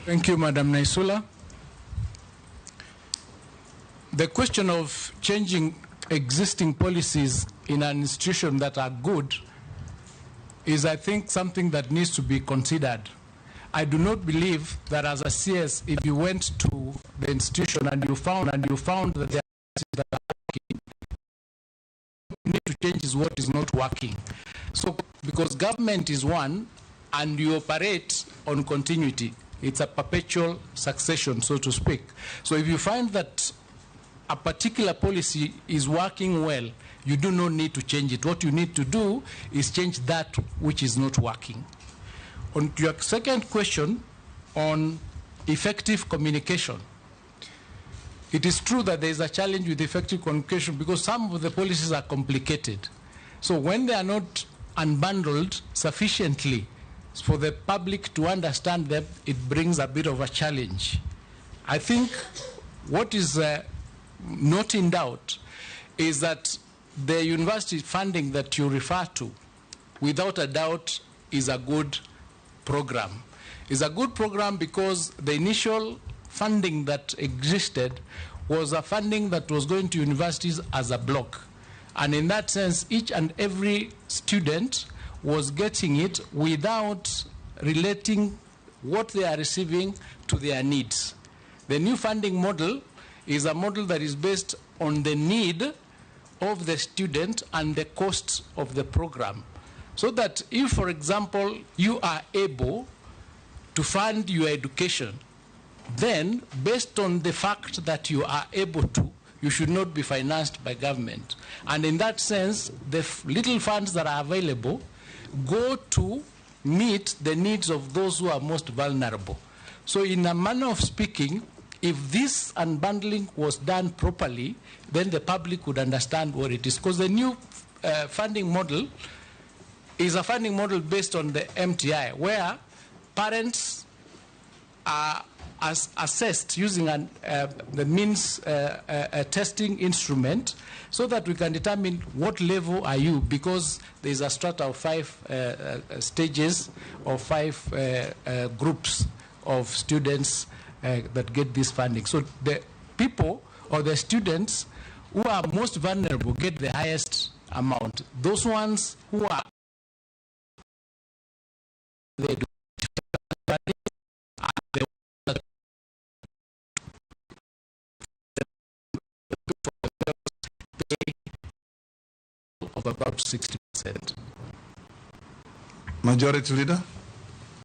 Thank you, Madam Naisula. The question of changing existing policies in an institution that are good is, I think, something that needs to be considered. I do not believe that as a CS, if you went to the institution and you found that there are things that are working, what you need to change is what is not working. So, because government is one and you operate on continuity, it's a perpetual succession, so to speak. So if you find that a particular policy is working well, you do not need to change it. What you need to do is change that which is not working. On your second question on effective communication, it is true that there is a challenge with effective communication because some of the policies are complicated. So when they are not unbundled sufficiently for the public to understand them, it brings a bit of a challenge. I think what is not in doubt is that the university funding that you refer to, without a doubt, is a good program. It's a good program because the initial funding that existed was a funding that was going to universities as a block. And in that sense, each and every student was getting it without relating what they are receiving to their needs. The new funding model is a model that is based on the need of the student and the cost of the program. So that if, for example, you are able to fund your education, then based on the fact that you are able to, you should not be financed by government. And in that sense, the little funds that are available go to meet the needs of those who are most vulnerable. So in a manner of speaking, if this unbundling was done properly, then the public would understand what it is. Because the new funding model is a funding model based on the MTI, where parents are assessed using the means testing instrument so that we can determine what level are you, because there is a strata of 5 stages or 5 groups of students that get this funding. So the people or the students who are most vulnerable get the highest amount. Those ones who are of about 60%. Majority Leader.